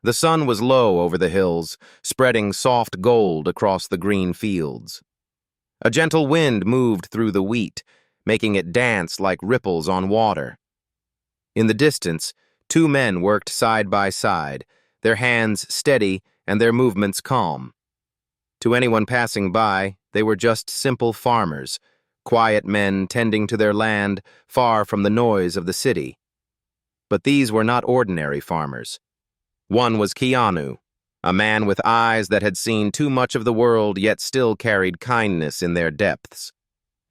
The sun was low over the hills, spreading soft gold across the green fields. A gentle wind moved through the wheat, making it dance like ripples on water. In the distance, two men worked side by side, their hands steady and their movements calm. To anyone passing by, they were just simple farmers, quiet men tending to their land far from the noise of the city. But these were not ordinary farmers. One was Keanu, a man with eyes that had seen too much of the world yet still carried kindness in their depths.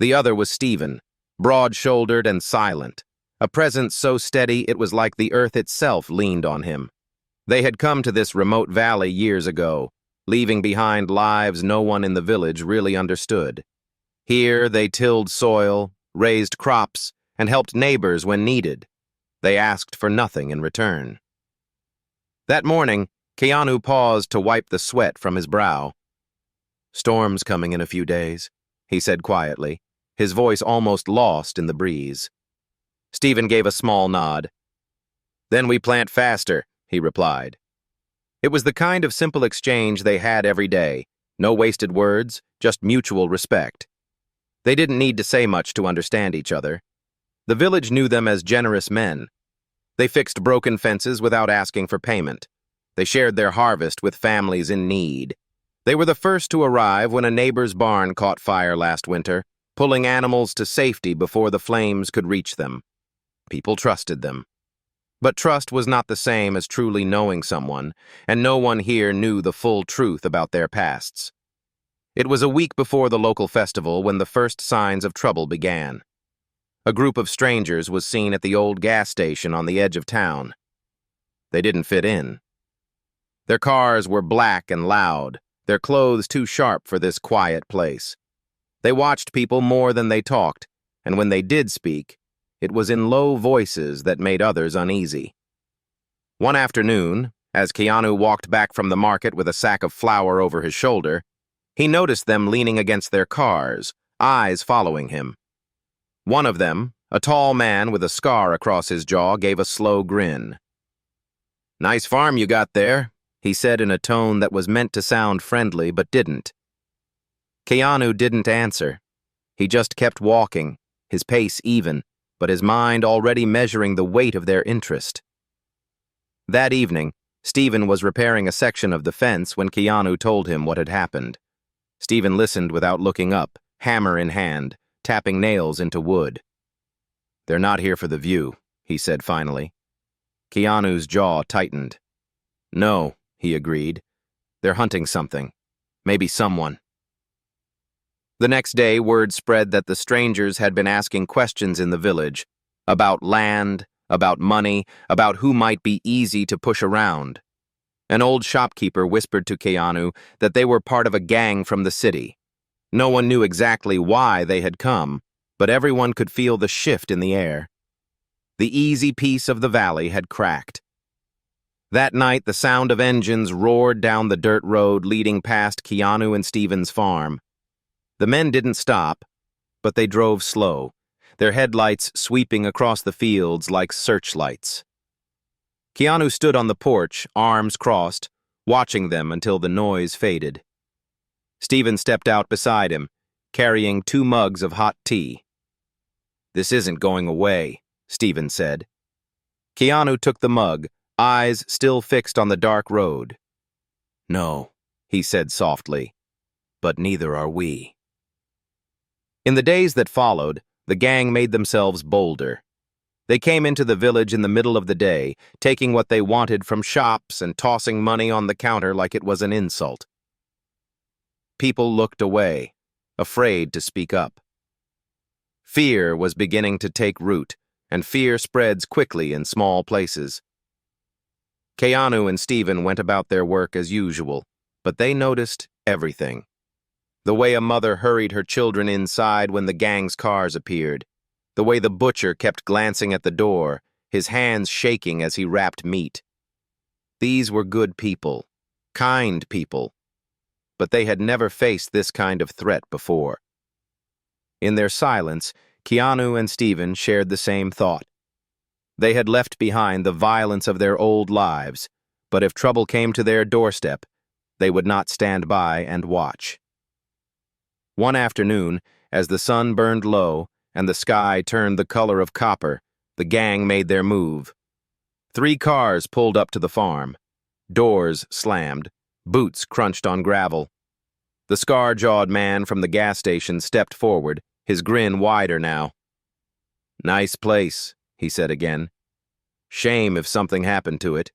The other was Stephen, broad-shouldered and silent, a presence so steady it was like the earth itself leaned on him. They had come to this remote valley years ago, leaving behind lives no one in the village really understood. Here they tilled soil, raised crops, and helped neighbors when needed. They asked for nothing in return. That morning, Keanu paused to wipe the sweat from his brow. "Storm's coming in a few days," he said quietly, his voice almost lost in the breeze. Stephen gave a small nod. "Then we plant faster," he replied. It was the kind of simple exchange they had every day, no wasted words, just mutual respect. They didn't need to say much to understand each other. The village knew them as generous men. They fixed broken fences without asking for payment. They shared their harvest with families in need. They were the first to arrive when a neighbor's barn caught fire last winter, pulling animals to safety before the flames could reach them. People trusted them. But trust was not the same as truly knowing someone, and no one here knew the full truth about their pasts. It was a week before the local festival when the first signs of trouble began. A group of strangers was seen at the old gas station on the edge of town. They didn't fit in. Their cars were black and loud, their clothes too sharp for this quiet place. They watched people more than they talked, and when they did speak, it was in low voices that made others uneasy. One afternoon, as Keanu walked back from the market with a sack of flour over his shoulder, he noticed them leaning against their cars, eyes following him. One of them, a tall man with a scar across his jaw, gave a slow grin. "Nice farm you got there," he said in a tone that was meant to sound friendly but didn't. Keanu didn't answer. He just kept walking, his pace even, but his mind already measuring the weight of their interest. That evening, Stephen was repairing a section of the fence when Keanu told him what had happened. Stephen listened without looking up, hammer in hand, tapping nails into wood. "They're not here for the view," he said finally. Keanu's jaw tightened. "No," he agreed. "They're hunting something. Maybe someone." The next day, word spread that the strangers had been asking questions in the village about land, about money, about who might be easy to push around. An old shopkeeper whispered to Keanu that they were part of a gang from the city. No one knew exactly why they had come, but everyone could feel the shift in the air. The easy peace of the valley had cracked. That night, the sound of engines roared down the dirt road leading past Keanu and Stephen's farm. The men didn't stop, but they drove slow, their headlights sweeping across the fields like searchlights. Keanu stood on the porch, arms crossed, watching them until the noise faded. Stephen stepped out beside him, carrying 2 mugs of hot tea. "This isn't going away," Stephen said. Keanu took the mug, eyes still fixed on the dark road. "No," he said softly, "but neither are we." In the days that followed, the gang made themselves bolder. They came into the village in the middle of the day, taking what they wanted from shops and tossing money on the counter like it was an insult. People looked away, afraid to speak up. Fear was beginning to take root, and fear spreads quickly in small places. Keanu and Stephen went about their work as usual, but they noticed everything. The way a mother hurried her children inside when the gang's cars appeared. The way the butcher kept glancing at the door, his hands shaking as he wrapped meat. These were good people, kind people, but they had never faced this kind of threat before. In their silence, Keanu and Stephen shared the same thought. They had left behind the violence of their old lives, but if trouble came to their doorstep, they would not stand by and watch. One afternoon, as the sun burned low and the sky turned the color of copper, the gang made their move. 3 cars pulled up to the farm. Doors slammed. Boots crunched on gravel. The scar-jawed man from the gas station stepped forward, his grin wider now. "Nice place," he said again. "Shame if something happened to it."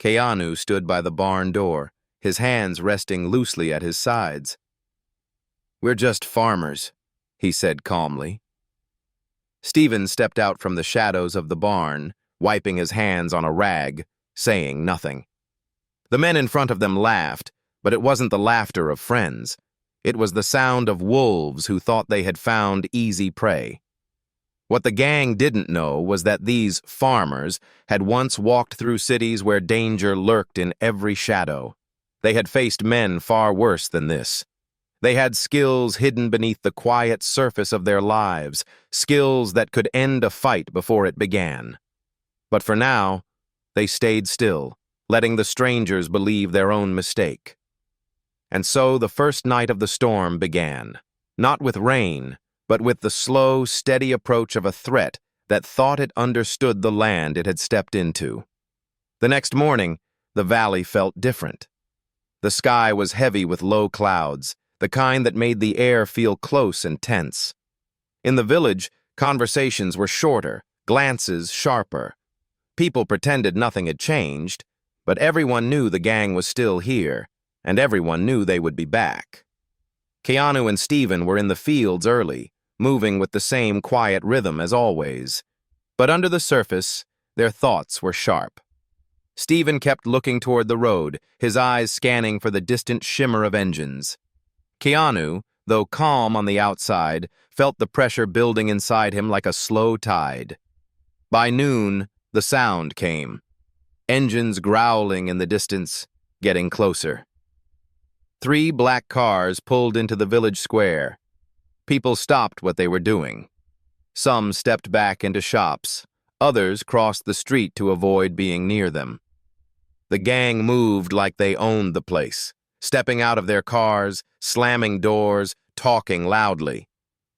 Keanu stood by the barn door, his hands resting loosely at his sides. "We're just farmers," he said calmly. Stephen stepped out from the shadows of the barn, wiping his hands on a rag, saying nothing. The men in front of them laughed, but it wasn't the laughter of friends. It was the sound of wolves who thought they had found easy prey. What the gang didn't know was that these farmers had once walked through cities where danger lurked in every shadow. They had faced men far worse than this. They had skills hidden beneath the quiet surface of their lives, skills that could end a fight before it began. But for now, they stayed still, letting the strangers believe their own mistake. And so the first night of the storm began, not with rain, but with the slow, steady approach of a threat that thought it understood the land it had stepped into. The next morning, the valley felt different. The sky was heavy with low clouds, the kind that made the air feel close and tense. In the village, conversations were shorter, glances sharper. People pretended nothing had changed, but everyone knew the gang was still here, and everyone knew they would be back. Keanu and Stephen were in the fields early, moving with the same quiet rhythm as always. But under the surface, their thoughts were sharp. Stephen kept looking toward the road, his eyes scanning for the distant shimmer of engines. Keanu, though calm on the outside, felt the pressure building inside him like a slow tide. By noon, the sound came. Engines growling in the distance, getting closer. 3 black cars pulled into the village square. People stopped what they were doing. Some stepped back into shops. Others crossed the street to avoid being near them. The gang moved like they owned the place, stepping out of their cars, slamming doors, talking loudly.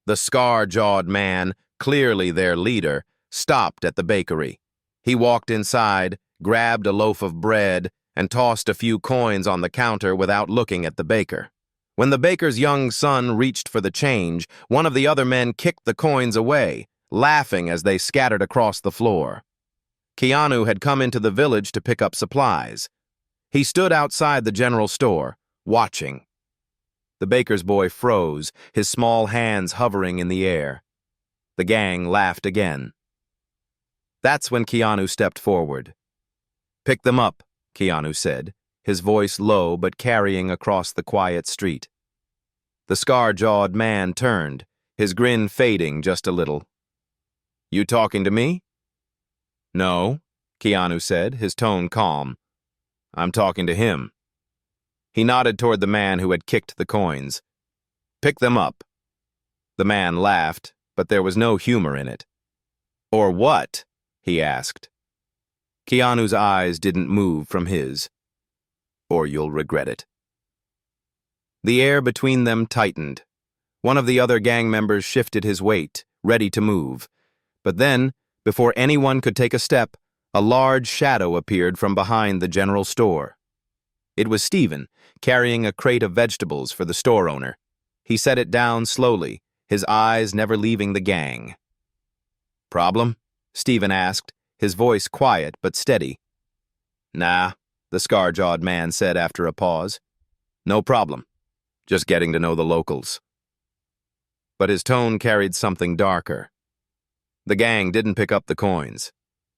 The scar-jawed man, clearly their leader, stopped at the bakery. He walked inside, grabbed a loaf of bread, and tossed a few coins on the counter without looking at the baker. When the baker's young son reached for the change, one of the other men kicked the coins away, laughing as they scattered across the floor. Keanu had come into the village to pick up supplies. He stood outside the general store, watching. The baker's boy froze, his small hands hovering in the air. The gang laughed again. That's when Keanu stepped forward. "Pick them up," Keanu said, his voice low but carrying across the quiet street. The scar-jawed man turned, his grin fading just a little. "You talking to me?" "No," Keanu said, his tone calm. "I'm talking to him." He nodded toward the man who had kicked the coins. "Pick them up." The man laughed, but there was no humor in it. "Or what?" he asked. Keanu's eyes didn't move from his. "Or you'll regret it." The air between them tightened. One of the other gang members shifted his weight, ready to move. But then, before anyone could take a step, a large shadow appeared from behind the general store. It was Stephen, carrying a crate of vegetables for the store owner. He set it down slowly, his eyes never leaving the gang. "Problem?" Stephen asked, his voice quiet but steady. "Nah," the scar-jawed man said after a pause. "No problem. Just getting to know the locals." But his tone carried something darker. The gang didn't pick up the coins.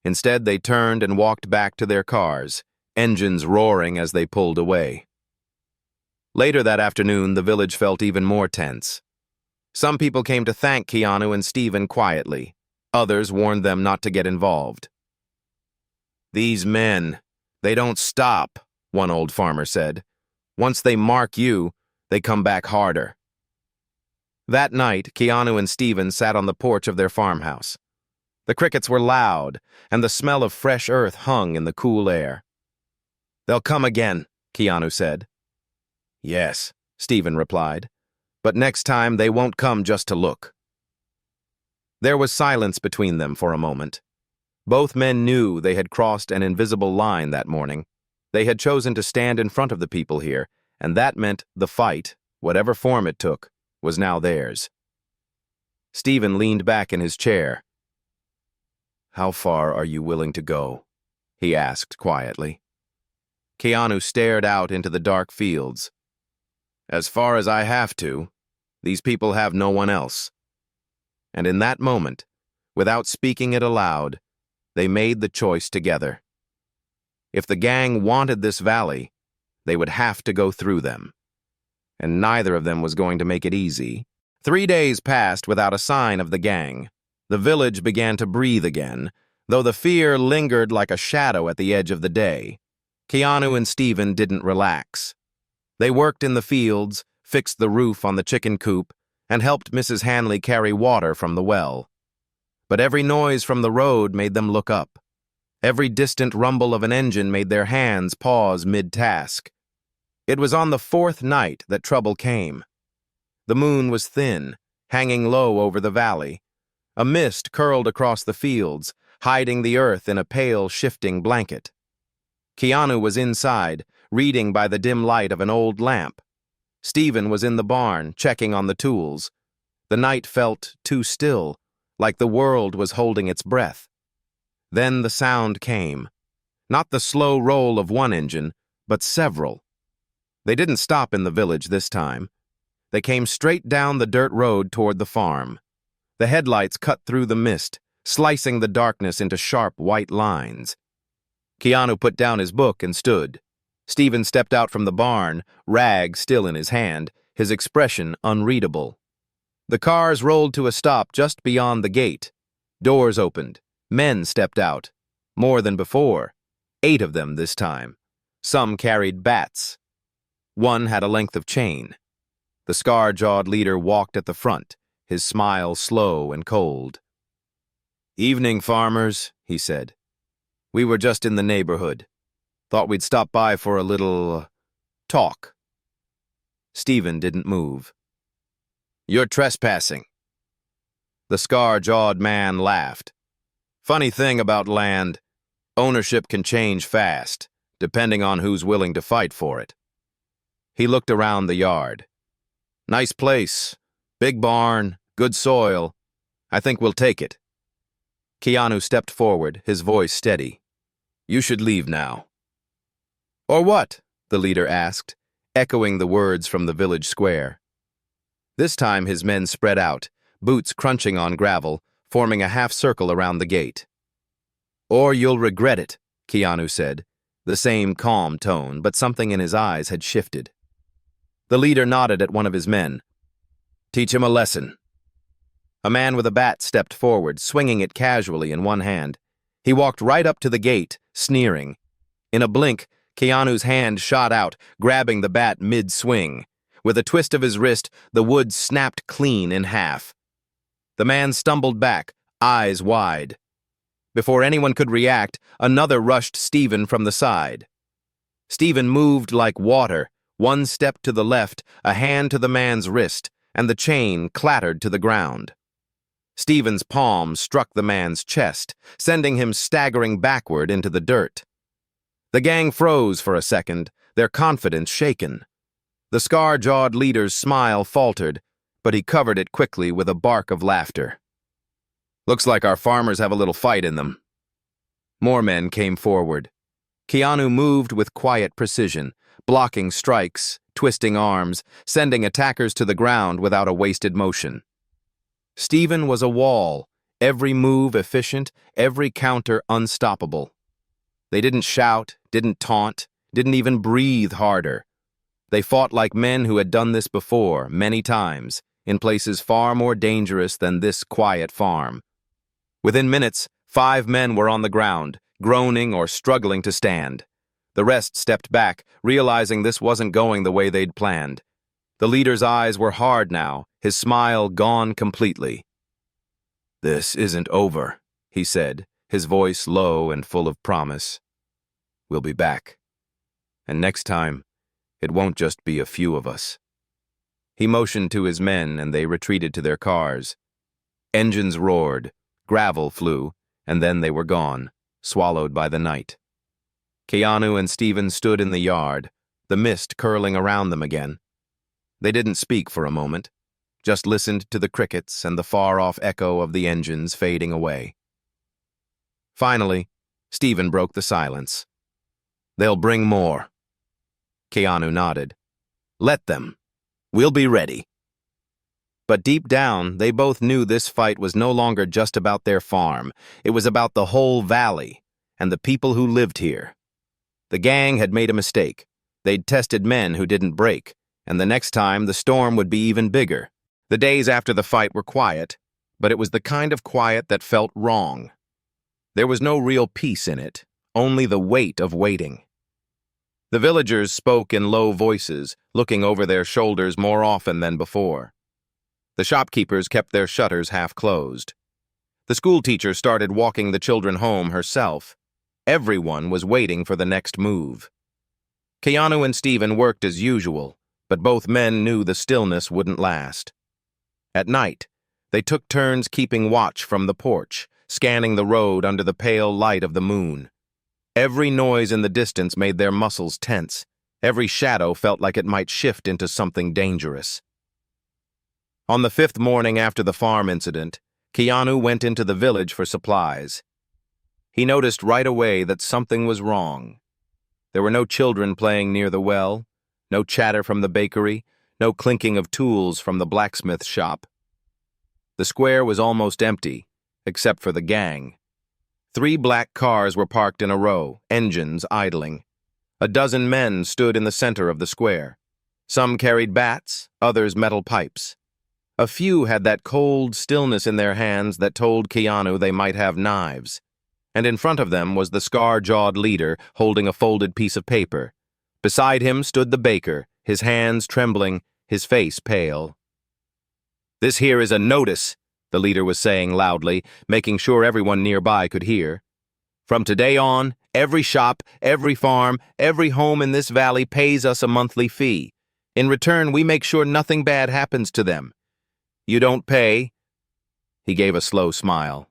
Instead, they turned and walked back to their cars, engines roaring as they pulled away. Later that afternoon, the village felt even more tense. Some people came to thank Keanu and Stephen quietly. Others warned them not to get involved. "These men, they don't stop," one old farmer said. "Once they mark you, they come back harder." That night, Keanu and Stephen sat on the porch of their farmhouse. The crickets were loud, and the smell of fresh earth hung in the cool air. "They'll come again," Keanu said. "Yes," Stephen replied, "but next time they won't come just to look." There was silence between them for a moment. Both men knew they had crossed an invisible line that morning. They had chosen to stand in front of the people here, and that meant the fight, whatever form it took, was now theirs. Stephen leaned back in his chair. "How far are you willing to go?" he asked quietly. Keanu stared out into the dark fields. "As far as I have to. These people have no one else." And in that moment, without speaking it aloud, they made the choice together. If the gang wanted this valley, they would have to go through them. And neither of them was going to make it easy. 3 days passed without a sign of the gang. The village began to breathe again, though the fear lingered like a shadow at the edge of the day. Keanu and Stephen didn't relax. They worked in the fields, fixed the roof on the chicken coop, and helped Mrs. Hanley carry water from the well. But every noise from the road made them look up. Every distant rumble of an engine made their hands pause mid-task. It was on the 4th night that trouble came. The moon was thin, hanging low over the valley. A mist curled across the fields, hiding the earth in a pale, shifting blanket. Keanu was inside, reading by the dim light of an old lamp. Stephen was in the barn, checking on the tools. The night felt too still, like the world was holding its breath. Then the sound came. Not the slow roll of one engine, but several. They didn't stop in the village this time. They came straight down the dirt road toward the farm. The headlights cut through the mist, slicing the darkness into sharp white lines. Keanu put down his book and stood. Stephen stepped out from the barn, rag still in his hand, his expression unreadable. The cars rolled to a stop just beyond the gate. Doors opened. Men stepped out. More than before. 8 of them this time. Some carried bats. One had a length of chain. The scar-jawed leader walked at the front, his smile slow and cold. "Evening, farmers," he said. "We were just in the neighborhood. Thought we'd stop by for a little talk." Stephen didn't move. "You're trespassing." The scar-jawed man laughed. "Funny thing about land, ownership can change fast, depending on who's willing to fight for it." He looked around the yard. "Nice place, big barn, good soil. I think we'll take it." Keanu stepped forward, his voice steady. "You should leave now." "Or what?" the leader asked, echoing the words from the village square. This time his men spread out, boots crunching on gravel, forming a half-circle around the gate. "Or you'll regret it," Keanu said, the same calm tone, but something in his eyes had shifted. The leader nodded at one of his men. "Teach him a lesson." A man with a bat stepped forward, swinging it casually in one hand. He walked right up to the gate, sneering. In a blink, Keanu's hand shot out, grabbing the bat mid-swing. With a twist of his wrist, the wood snapped clean in half. The man stumbled back, eyes wide. Before anyone could react, another rushed Stephen from the side. Stephen moved like water, one step to the left, a hand to the man's wrist, and the chain clattered to the ground. Stephen's palm struck the man's chest, sending him staggering backward into the dirt. The gang froze for a second, their confidence shaken. The scar-jawed leader's smile faltered, but he covered it quickly with a bark of laughter. "Looks like our farmers have a little fight in them." More men came forward. Keanu moved with quiet precision, blocking strikes, twisting arms, sending attackers to the ground without a wasted motion. Stephen was a wall, every move efficient, every counter unstoppable. They didn't shout, didn't taunt, didn't even breathe harder. They fought like men who had done this before, many times, in places far more dangerous than this quiet farm. Within minutes, 5 men were on the ground, groaning or struggling to stand. The rest stepped back, realizing this wasn't going the way they'd planned. The leader's eyes were hard now, his smile gone completely. "This isn't over," he said, his voice low and full of promise. "We'll be back." And next time, it won't just be a few of us. He motioned to his men, and they retreated to their cars. Engines roared, gravel flew, and then they were gone, swallowed by the night. Keanu and Stephen stood in the yard, the mist curling around them again. They didn't speak for a moment, just listened to the crickets and the far-off echo of the engines fading away. Finally, Stephen broke the silence. "They'll bring more." Keanu nodded. "Let them. We'll be ready." But deep down, they both knew this fight was no longer just about their farm. It was about the whole valley and the people who lived here. The gang had made a mistake. They'd tested men who didn't break, and the next time the storm would be even bigger. The days after the fight were quiet, but it was the kind of quiet that felt wrong. There was no real peace in it, only the weight of waiting. The villagers spoke in low voices, looking over their shoulders more often than before. The shopkeepers kept their shutters half closed. The schoolteacher started walking the children home herself. Everyone was waiting for the next move. Keanu and Stephen worked as usual, but both men knew the stillness wouldn't last. At night, they took turns keeping watch from the porch, scanning the road under the pale light of the moon. Every noise in the distance made their muscles tense. Every shadow felt like it might shift into something dangerous. On the 5th morning after the farm incident, Keanu went into the village for supplies. He noticed right away that something was wrong. There were no children playing near the well, no chatter from the bakery, no clinking of tools from the blacksmith shop. The square was almost empty, except for the gang. 3 black cars were parked in a row, engines idling. A dozen men stood in the center of the square. Some carried bats, others metal pipes. A few had that cold stillness in their hands that told Keanu they might have knives. And in front of them was the scar-jawed leader holding a folded piece of paper. Beside him stood the baker, his hands trembling, his face pale. "This here is a notice," the leader was saying loudly, making sure everyone nearby could hear. "From today on, every shop, every farm, every home in this valley pays us a monthly fee. In return, we make sure nothing bad happens to them. You don't pay." He gave a slow smile.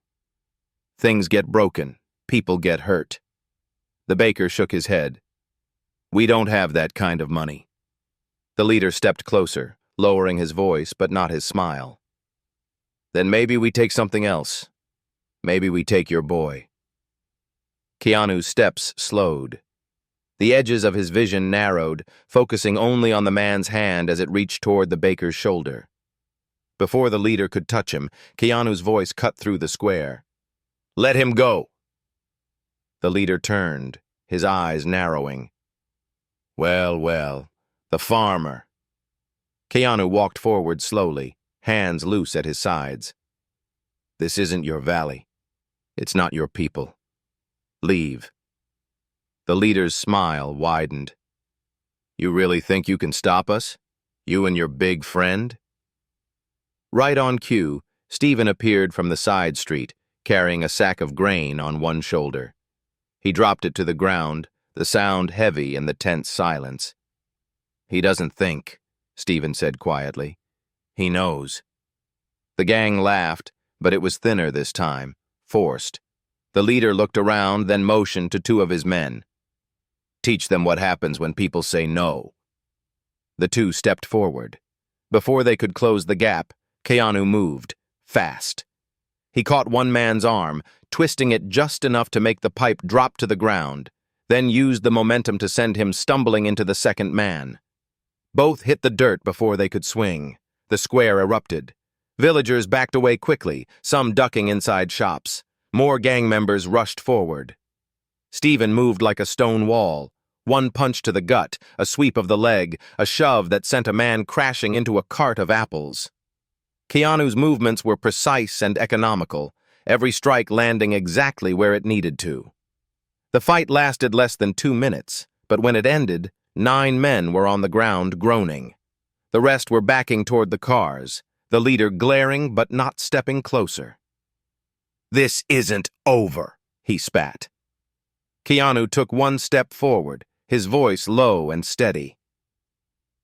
"Things get broken. People get hurt." The baker shook his head. "We don't have that kind of money." The leader stepped closer, lowering his voice but not his smile. "Then maybe we take something else. Maybe we take your boy." Keanu's steps slowed. The edges of his vision narrowed, focusing only on the man's hand as it reached toward the baker's shoulder. Before the leader could touch him, Keanu's voice cut through the square. "Let him go." The leader turned, his eyes narrowing. Well, the farmer." Keanu walked forward slowly, hands loose at his sides. "This isn't your valley. It's not your people. Leave." The leader's smile widened. "You really think you can stop us? You and your big friend?" Right on cue, Stephen appeared from the side street, carrying a sack of grain on one shoulder. He dropped it to the ground, the sound heavy in the tense silence. "He doesn't think," Stephen said quietly. "He knows." The gang laughed, but it was thinner this time, forced. The leader looked around, then motioned to 2 of his men. "Teach them what happens when people say no." The 2 stepped forward. Before they could close the gap, Keanu moved, fast. He caught one man's arm, twisting it just enough to make the pipe drop to the ground, then used the momentum to send him stumbling into the second man. Both hit the dirt before they could swing. The square erupted. Villagers backed away quickly, some ducking inside shops. More gang members rushed forward. Stephen moved like a stone wall. One punch to the gut, a sweep of the leg, a shove that sent a man crashing into a cart of apples. Keanu's movements were precise and economical, every strike landing exactly where it needed to. The fight lasted less than 2 minutes, but when it ended, 9 men were on the ground groaning. The rest were backing toward the cars, the leader glaring but not stepping closer. "This isn't over," he spat. Keanu took one step forward, his voice low and steady.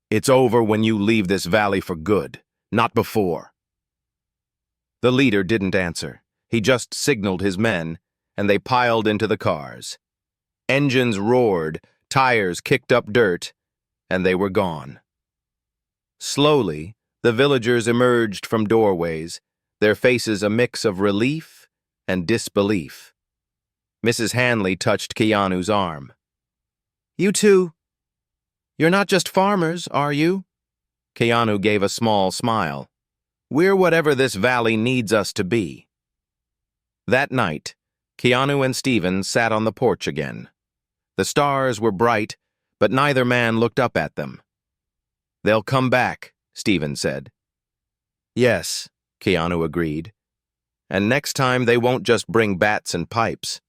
"It's over when you leave this valley for good, not before." The leader didn't answer. He just signaled his men, and they piled into the cars. Engines roared, tires kicked up dirt, and they were gone. Slowly, the villagers emerged from doorways, their faces a mix of relief and disbelief. Mrs. Hanley touched Keanu's arm. "You two, you're not just farmers, are you?" Keanu gave a small smile. "We're whatever this valley needs us to be." That night, Keanu and Stephen sat on the porch again. The stars were bright, but neither man looked up at them. "They'll come back," Stephen said. "Yes," Keanu agreed. "And next time they won't just bring bats and pipes."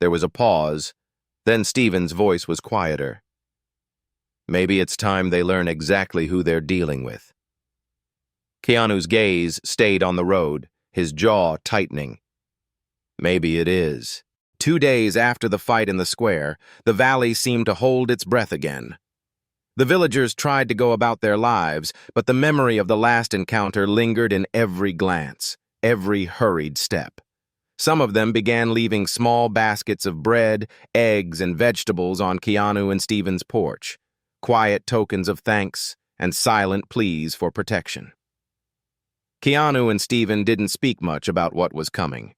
There was a pause, then Stephen's voice was quieter. "Maybe it's time they learn exactly who they're dealing with." Keanu's gaze stayed on the road, his jaw tightening. Maybe it is. 2 days after the fight in the square, the valley seemed to hold its breath again. The villagers tried to go about their lives, but the memory of the last encounter lingered in every glance, every hurried step. Some of them began leaving small baskets of bread, eggs, and vegetables on Keanu and Stephen's porch, quiet tokens of thanks and silent pleas for protection. Keanu and Stephen didn't speak much about what was coming.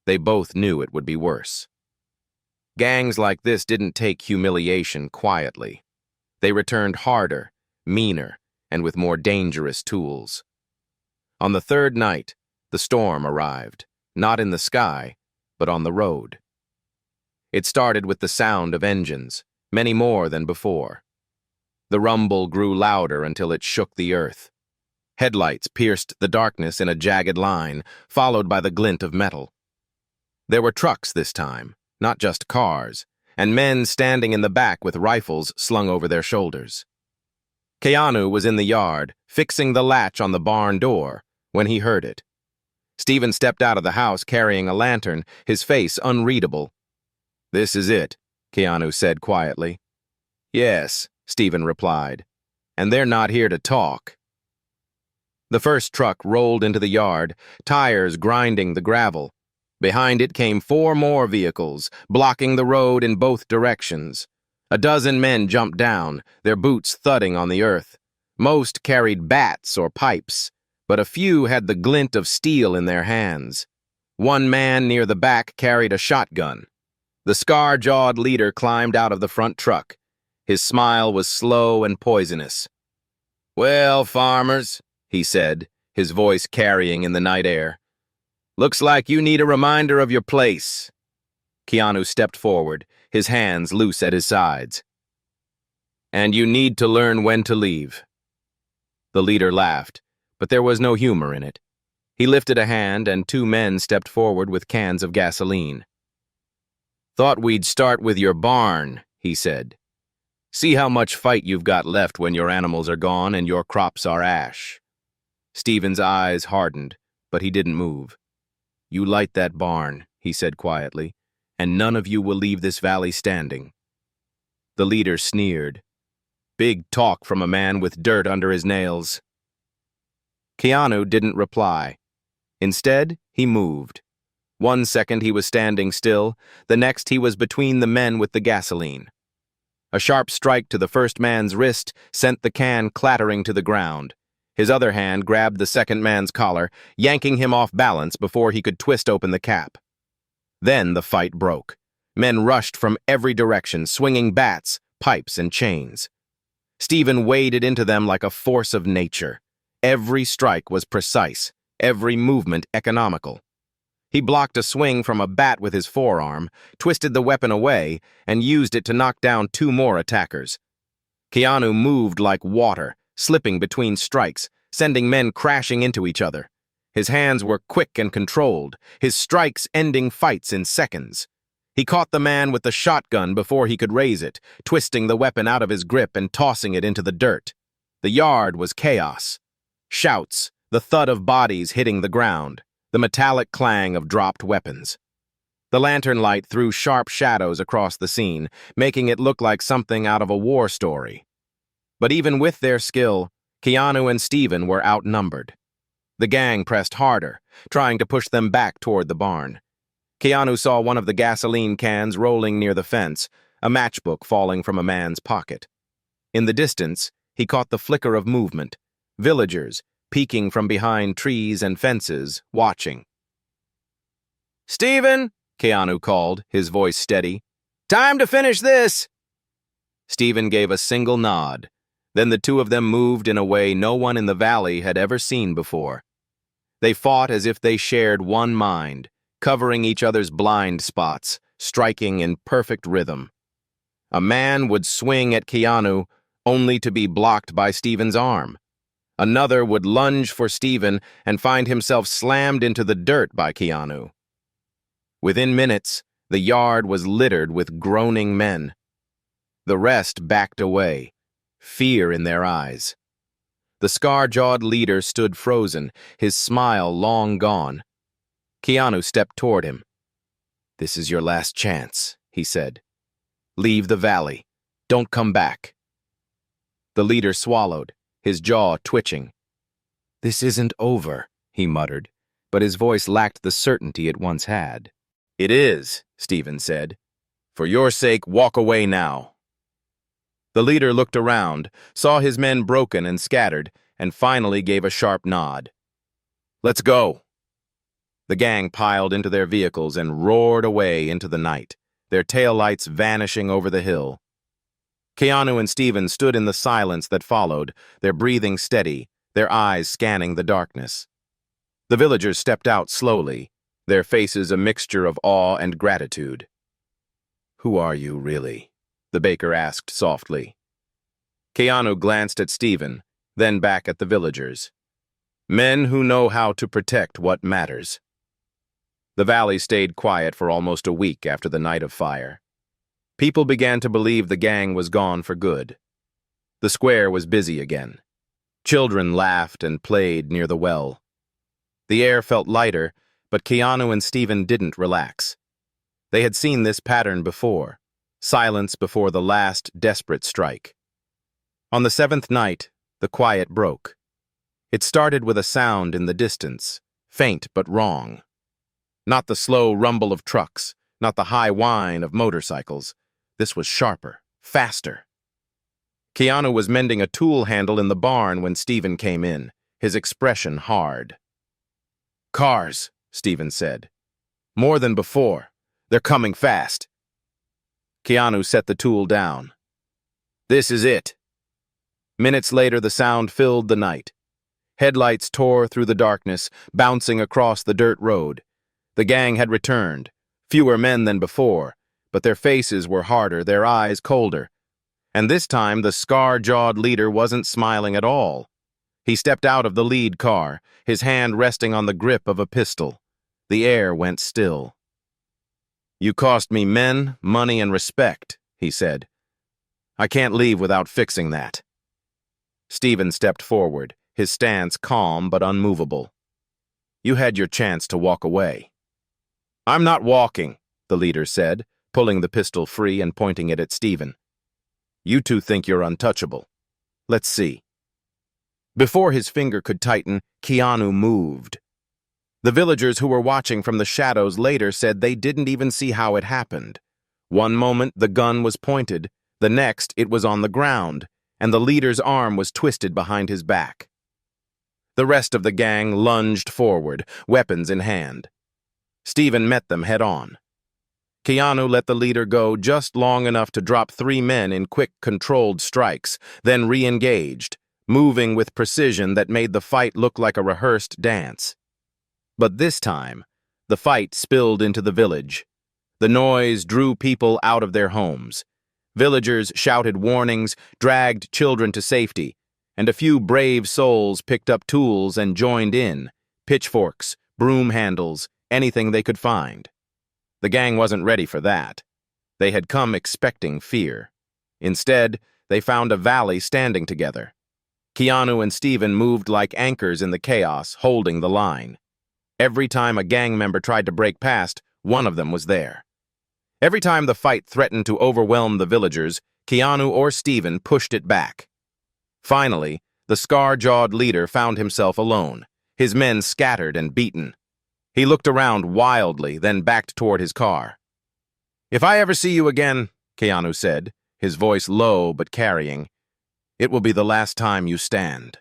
They both knew it would be worse. Gangs like this didn't take humiliation quietly. They returned harder, meaner, and with more dangerous tools. On the third night, the storm arrived, not in the sky, but on the road. It started with the sound of engines, many more than before. The rumble grew louder until it shook the earth. Headlights pierced the darkness in a jagged line, followed by the glint of metal. There were trucks this time, not just cars, and men standing in the back with rifles slung over their shoulders. Keanu was in the yard, fixing the latch on the barn door, when he heard it. Stephen stepped out of the house carrying a lantern, his face unreadable. "This is it," Keanu said quietly. "Yes," Stephen replied, "and they're not here to talk." The first truck rolled into the yard, tires grinding the gravel. Behind it came 4 more vehicles, blocking the road in both directions. A dozen men jumped down, their boots thudding on the earth. Most carried bats or pipes, but a few had the glint of steel in their hands. One man near the back carried a shotgun. The scar-jawed leader climbed out of the front truck. His smile was slow and poisonous. "Well, farmers," he said, his voice carrying in the night air, "looks like you need a reminder of your place." Keanu stepped forward, his hands loose at his sides. "And you need to learn when to leave." The leader laughed, but there was no humor in it. He lifted a hand, and 2 men stepped forward with cans of gasoline. "Thought we'd start with your barn," he said. "See how much fight you've got left when your animals are gone and your crops are ash." Stephen's eyes hardened, but he didn't move. "You light that barn," he said quietly, "and none of you will leave this valley standing." The leader sneered. Big talk from a man with dirt under his nails. Keanu didn't reply. Instead, he moved. 1 second he was standing still, the next he was between the men with the gasoline. A sharp strike to the first man's wrist sent the can clattering to the ground. His other hand grabbed the second man's collar, yanking him off balance before he could twist open the cap. Then the fight broke. Men rushed from every direction, swinging bats, pipes, and chains. Stephen waded into them like a force of nature. Every strike was precise, every movement economical. He blocked a swing from a bat with his forearm, twisted the weapon away, and used it to knock down 2 more attackers. Keanu moved like water, slipping between strikes, sending men crashing into each other. His hands were quick and controlled, his strikes ending fights in seconds. He caught the man with the shotgun before he could raise it, twisting the weapon out of his grip and tossing it into the dirt. The yard was chaos. Shouts, the thud of bodies hitting the ground, the metallic clang of dropped weapons. The lantern light threw sharp shadows across the scene, making it look like something out of a war story. But even with their skill, Keanu and Steven were outnumbered. The gang pressed harder, trying to push them back toward the barn. Keanu saw one of the gasoline cans rolling near the fence, a matchbook falling from a man's pocket. In the distance, he caught the flicker of movement, villagers peeking from behind trees and fences, watching. "Steven!" Keanu called, his voice steady. "Time to finish this!" Steven gave a single nod. Then the two of them moved in a way no one in the valley had ever seen before. They fought as if they shared one mind, covering each other's blind spots, striking in perfect rhythm. A man would swing at Keanu, only to be blocked by Steven's arm. Another would lunge for Steven and find himself slammed into the dirt by Keanu. Within minutes, the yard was littered with groaning men. The rest backed away, fear in their eyes. The scar-jawed leader stood frozen, his smile long gone. Keanu stepped toward him. "This is your last chance," he said. "Leave the valley. Don't come back." The leader swallowed, his jaw twitching. "This isn't over," he muttered, but his voice lacked the certainty it once had. "It is," Steven said. "For your sake, walk away now." The leader looked around, saw his men broken and scattered, and finally gave a sharp nod. "Let's go." The gang piled into their vehicles and roared away into the night, their taillights vanishing over the hill. Keanu and Steven stood in the silence that followed, their breathing steady, their eyes scanning the darkness. The villagers stepped out slowly, their faces a mixture of awe and gratitude. "Who are you, really?" the baker asked softly. Keanu glanced at Steven, then back at the villagers. "Men who know how to protect what matters." The valley stayed quiet for almost a week after the night of fire. People began to believe the gang was gone for good. The square was busy again. Children laughed and played near the well. The air felt lighter, but Keanu and Steven didn't relax. They had seen this pattern before, silence before the last desperate strike. On the seventh night, the quiet broke. It started with a sound in the distance, faint but wrong. Not the slow rumble of trucks, not the high whine of motorcycles. This was sharper, faster. Keanu was mending a tool handle in the barn when Steven came in, his expression hard. "Cars," Steven said. "More than before. They're coming fast." Keanu set the tool down. "This is it." Minutes later, the sound filled the night. Headlights tore through the darkness, bouncing across the dirt road. The gang had returned, fewer men than before, but their faces were harder, their eyes colder. And this time, the scar-jawed leader wasn't smiling at all. He stepped out of the lead car, his hand resting on the grip of a pistol. The air went still. "You cost me men, money, and respect," he said. "I can't leave without fixing that." Steven stepped forward, his stance calm but unmovable. "You had your chance to walk away." "I'm not walking," the leader said, pulling the pistol free and pointing it at Steven. "You two think you're untouchable. Let's see." Before his finger could tighten, Keanu moved. The villagers who were watching from the shadows later said they didn't even see how it happened. One moment the gun was pointed, the next it was on the ground, and the leader's arm was twisted behind his back. The rest of the gang lunged forward, weapons in hand. Steven met them head-on. Keanu let the leader go just long enough to drop 3 men in quick, controlled strikes, then re-engaged, moving with precision that made the fight look like a rehearsed dance. But this time, the fight spilled into the village. The noise drew people out of their homes. Villagers shouted warnings, dragged children to safety, and a few brave souls picked up tools and joined in, pitchforks, broom handles, anything they could find. The gang wasn't ready for that. They had come expecting fear. Instead, they found a valley standing together. Keanu and Steven moved like anchors in the chaos, holding the line. Every time a gang member tried to break past, one of them was there. Every time the fight threatened to overwhelm the villagers, Keanu or Stephen pushed it back. Finally, the scar-jawed leader found himself alone, his men scattered and beaten. He looked around wildly, then backed toward his car. "If I ever see you again," Keanu said, his voice low but carrying, "it will be the last time you stand."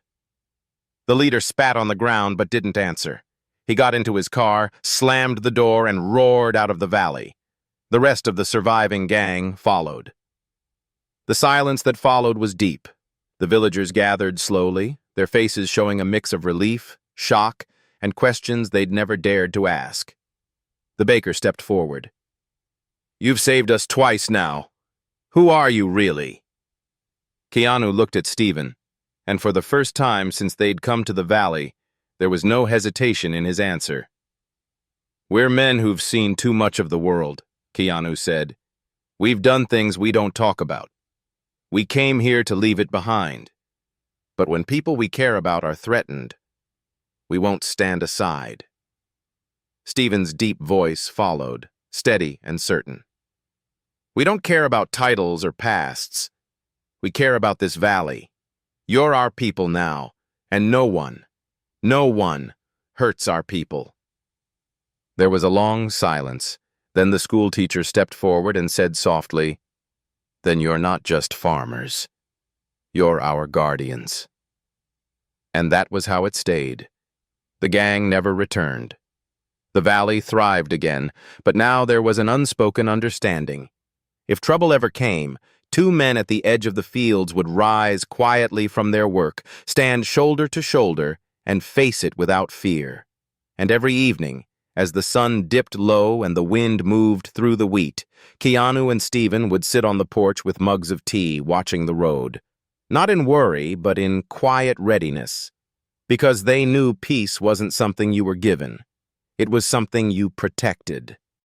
The leader spat on the ground but didn't answer. He got into his car, slammed the door, and roared out of the valley. The rest of the surviving gang followed. The silence that followed was deep. The villagers gathered slowly, their faces showing a mix of relief, shock, and questions they'd never dared to ask. The baker stepped forward. "You've saved us twice now. Who are you, really?" Keanu looked at Stephen, and for the first time since they'd come to the valley, there was no hesitation in his answer. "We're men who've seen too much of the world," Keanu said. "We've done things we don't talk about. We came here to leave it behind. But when people we care about are threatened, we won't stand aside." Stephen's deep voice followed, steady and certain. "We don't care about titles or pasts. We care about this valley. You're our people now, and no one hurts our people." There was a long silence. Then the schoolteacher stepped forward and said softly, "Then you're not just farmers. You're our guardians." And that was how it stayed. The gang never returned. The valley thrived again, but now there was an unspoken understanding. If trouble ever came, two men at the edge of the fields would rise quietly from their work, stand shoulder to shoulder, and face it without fear. And every evening, as the sun dipped low and the wind moved through the wheat, Keanu and Stephen would sit on the porch with mugs of tea, watching the road. Not in worry, but in quiet readiness. Because they knew peace wasn't something you were given. It was something you protected.